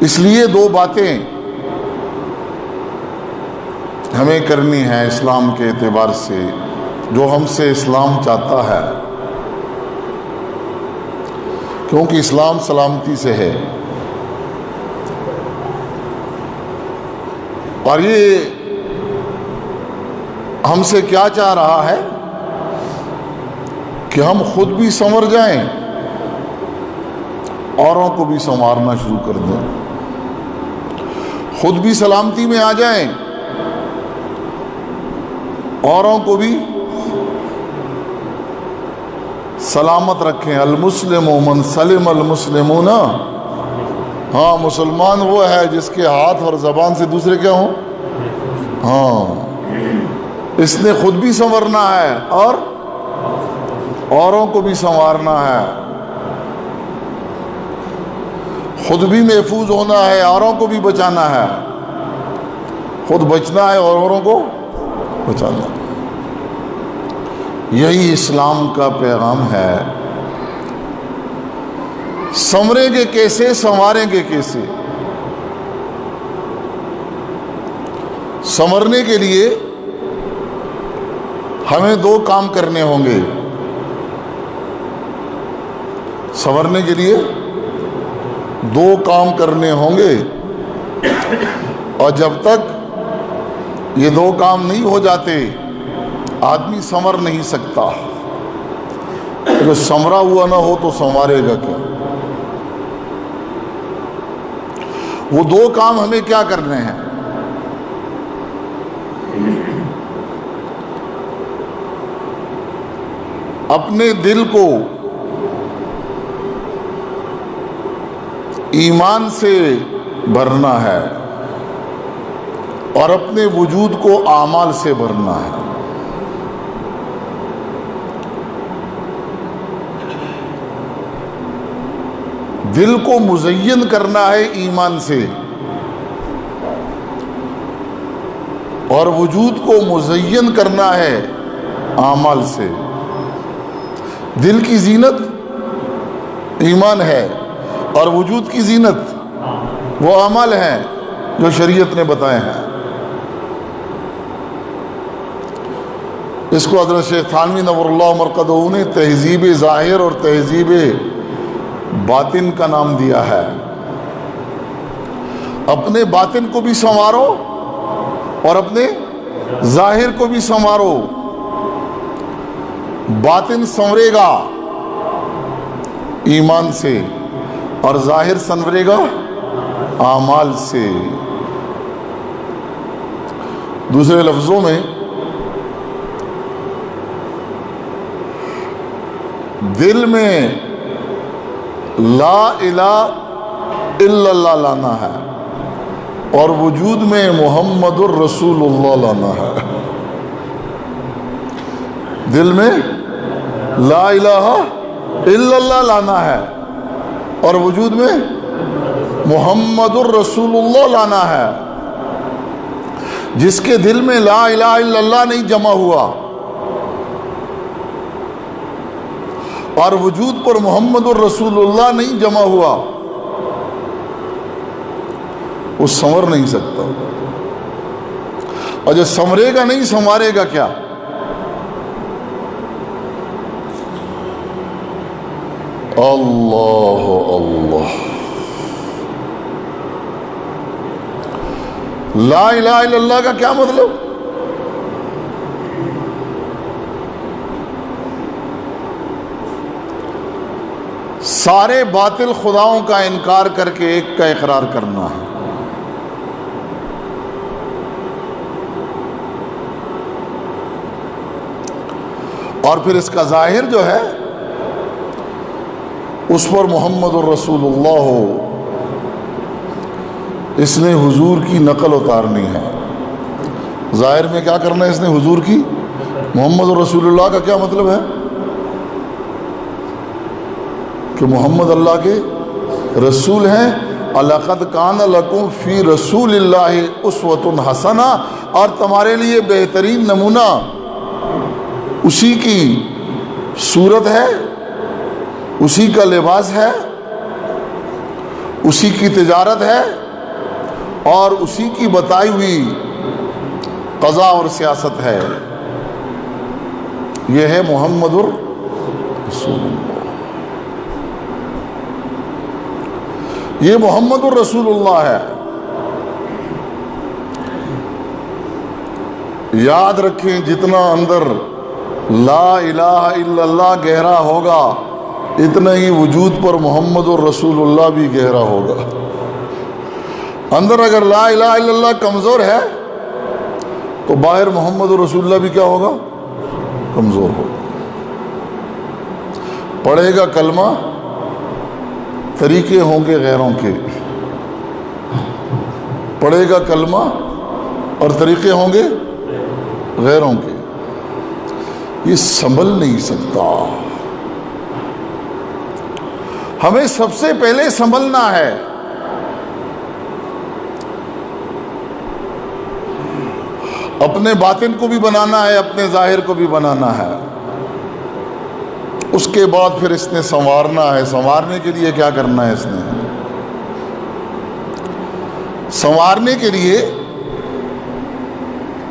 اس لیے دو باتیں ہمیں کرنی ہیں اسلام کے اعتبار سے، جو ہم سے اسلام چاہتا ہے، کیونکہ اسلام سلامتی سے ہے۔ اور یہ ہم سے کیا چاہ رہا ہے کہ ہم خود بھی سنور جائیں، اوروں کو بھی سنوارنا شروع کر دیں، خود بھی سلامتی میں آ جائیں، اوروں کو بھی سلامت رکھیں۔ المسلم من سلم المسلمون، ہاں مسلمان وہ ہے جس کے ہاتھ اور زبان سے دوسرے کیا ہوں، ہاں اس نے خود بھی سنورنا ہے اور اوروں کو بھی سنوارنا ہے، خود بھی محفوظ ہونا ہے، اوروں کو بھی بچانا ہے، خود بچنا ہے اور اوروں کو بچانا ہے۔ یہی اسلام کا پیغام ہے۔ سنوریں گے کیسے، سنواریں گے کیسے؟ سنورنے کے لیے ہمیں دو کام کرنے ہوں گے۔ سنورنے کے لیے دو کام کرنے ہوں گے، اور جب تک یہ دو کام نہیں ہو جاتے آدمی سنور نہیں سکتا۔ اگر سنورا ہوا نہ ہو تو سنوارے گا کیا؟ وہ دو کام ہمیں کیا کرنے ہیں؟ اپنے دل کو ایمان سے بھرنا ہے اور اپنے وجود کو اعمال سے بھرنا ہے۔ دل کو مزین کرنا ہے ایمان سے اور وجود کو مزین کرنا ہے اعمال سے۔ دل کی زینت ایمان ہے اور وجود کی زینت وہ اعمال ہیں جو شریعت نے بتائے ہیں۔ اس کو حضرت شیخ تھانوی نور اللہ مرقدہ نے تہذیب ظاہر اور تہذیب باطن کا نام دیا ہے۔ اپنے باطن کو بھی سنوارو اور اپنے ظاہر کو بھی سنوارو۔ باطن سنورے گا ایمان سے اور ظاہر سنورے گا اعمال سے۔ دوسرے لفظوں میں دل میں لا الہ الا اللہ لانا ہے اور وجود میں محمد الرسول اللہ لانا ہے۔ دل میں لا الہ الا اللہ لانا ہے اور وجود میں محمد الرسول اللہ لانا ہے۔ جس کے دل میں لا الہ الا اللہ نہیں جمع ہوا اور وجود پر محمد الرسول اللہ نہیں جمع ہوا، وہ سنور نہیں سکتا، اور جو سنورے گا نہیں سنوارے گا کیا؟ اللہ اللہ، لا الہ الا اللہ کا کیا مطلب؟ سارے باطل خداؤں کا انکار کر کے ایک کا اقرار کرنا ہے۔ اور پھر اس کا ظاہر جو ہے اس پر محمد الرسول اللہ ہو، اس نے حضور کی نقل اتارنی ہے۔ ظاہر میں کیا کرنا ہے اس نے؟ حضور کی، محمد الرسول اللہ کا کیا مطلب ہے؟ کہ محمد اللہ کے رسول ہیں۔ لَقَدْ كَانَ لَكُمْ فِي رَسُولِ اللَّهِ أُسْوَةٌ حَسَنَةٌ، اور تمہارے لیے بہترین نمونہ اسی کی صورت ہے، اسی کا لباس ہے، اسی کی تجارت ہے اور اسی کی بتائی ہوئی قضا اور سیاست ہے. یہ ہے محمد الرسول اللہ. یہ محمد الرسول اللہ ہے. یاد رکھیں جتنا اندر لا الہ الا اللہ گہرا ہوگا اتنا ہی وجود پر محمد الرسول اللہ بھی گہرا ہوگا. اندر اگر لا الہ الا اللہ کمزور ہے تو باہر محمد الرسول اللہ بھی کیا ہوگا؟ کمزور ہوگا. پڑھے گا کلمہ طریقے ہوں گے غیروں کے. پڑھے گا کلمہ اور طریقے ہوں گے غیروں کے. یہ سنبھل نہیں سکتا. ہمیں سب سے پہلے سنبھلنا ہے. اپنے باطن کو بھی بنانا ہے, اپنے ظاہر کو بھی بنانا ہے. اس کے بعد پھر اس نے سنوارنا ہے. سنوارنے کے لیے کیا کرنا ہے؟ اس نے سنوارنے کے لیے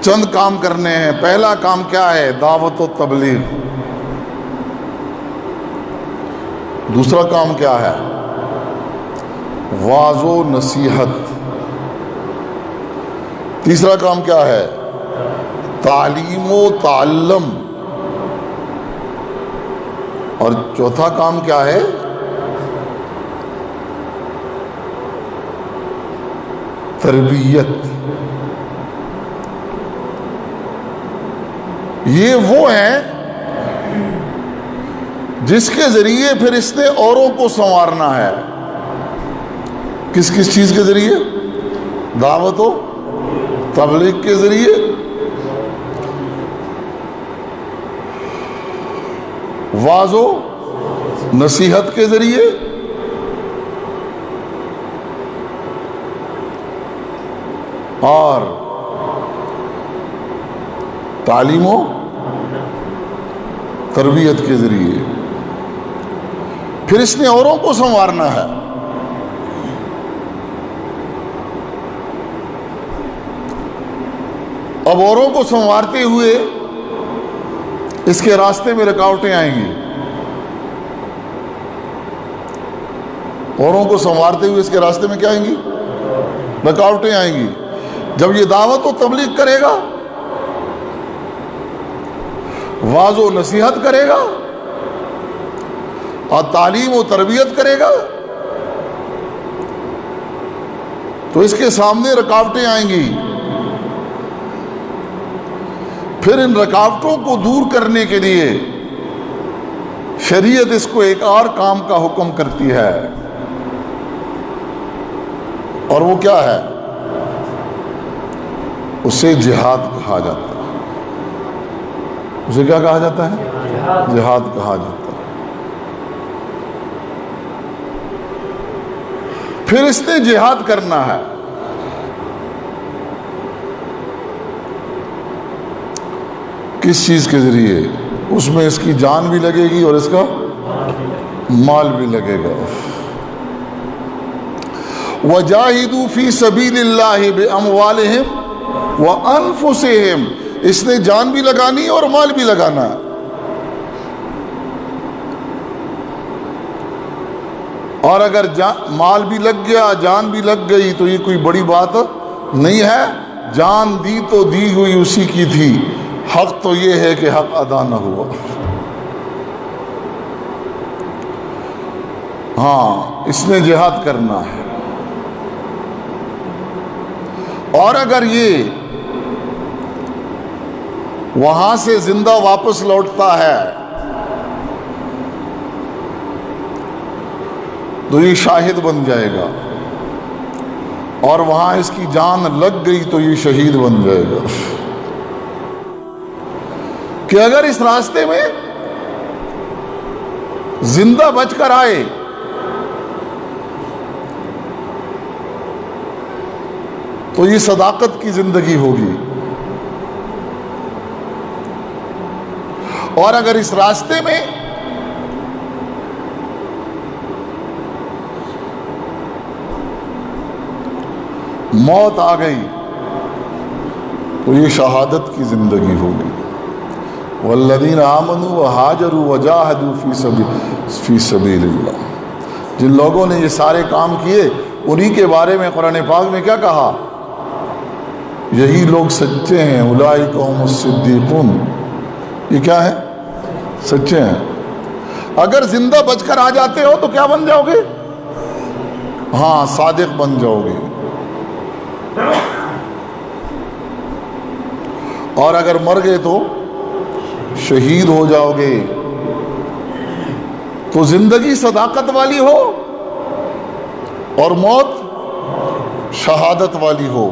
چند کام کرنے ہیں. پہلا کام کیا ہے؟ دعوت و تبلیغ. دوسرا کام کیا ہے؟ واعظ و نصیحت. تیسرا کام کیا ہے؟ تعلیم و تعلم. اور چوتھا کام کیا ہے؟ تربیت. یہ وہ ہیں جس کے ذریعے پھر اس نے اوروں کو سنوارنا ہے. کس کس چیز کے ذریعے؟ دعوت و تبلیغ کے ذریعے, واعظ و نصیحت کے ذریعے, اور تعلیم و تربیت کے ذریعے. پھر اس نے اوروں کو سنوارنا ہے. اب اوروں کو سنوارتے ہوئے اس کے راستے میں رکاوٹیں آئیں گی. اوروں کو سنوارتے ہوئے اس کے راستے میں کیا آئیں گی؟ رکاوٹیں آئیں گی. جب یہ دعوت و تبلیغ کرے گا, واعظ و نصیحت کرے گا اور تعلیم و تربیت کرے گا تو اس کے سامنے رکاوٹیں آئیں گی. پھر ان رکاوٹوں کو دور کرنے کے لیے شریعت اس کو ایک اور کام کا حکم کرتی ہے, اور وہ کیا ہے؟ اسے جہاد کہا جاتا ہے. اسے کیا کہا جاتا ہے؟ جہاد کہا جاتا ہے. پھر اس نے جہاد کرنا ہے. کس چیز کے ذریعے؟ اس میں اس کی جان بھی لگے گی اور اس کا مال بھی لگے گا. وَجَاهِدُوا فِي سَبِيلِ اللَّهِ بِأَمْوَالِهِمْ وَأَنفُسِهِمْ. اس نے جان بھی لگانی اور مال بھی لگانا. اور اگر مال بھی لگ گیا, جان بھی لگ گئی تو یہ کوئی بڑی بات نہیں ہے. جان دی تو دی ہوئی اسی کی تھی, حق تو یہ ہے کہ حق ادا نہ ہوا. ہاں, اس نے جہاد کرنا ہے. اور اگر یہ وہاں سے زندہ واپس لوٹتا ہے تو یہ شاہد بن جائے گا, اور وہاں اس کی جان لگ گئی تو یہ شہید بن جائے گا. کہ اگر اس راستے میں زندہ بچ کر آئے تو یہ صداقت کی زندگی ہوگی, اور اگر اس راستے میں موت آ گئی تو یہ شہادت کی زندگی ہوگی. والذین آمنوا وہاجروا وجاہدوا فی سبیل اللہ. جن لوگوں نے یہ سارے کام کیے انہی کے بارے میں قرآن پاک میں کیا کہا؟ یہی لوگ سچے ہیں. اولئک هم الصدیقون. یہ کیا ہے؟ سچے ہیں. اگر زندہ بچ کر آ جاتے ہو تو کیا بن جاؤ گے؟ ہاں، صادق بن جاؤ گے. اور اگر مر گئے تو شہید ہو جاؤ گے. تو زندگی صداقت والی ہو اور موت شہادت والی ہو.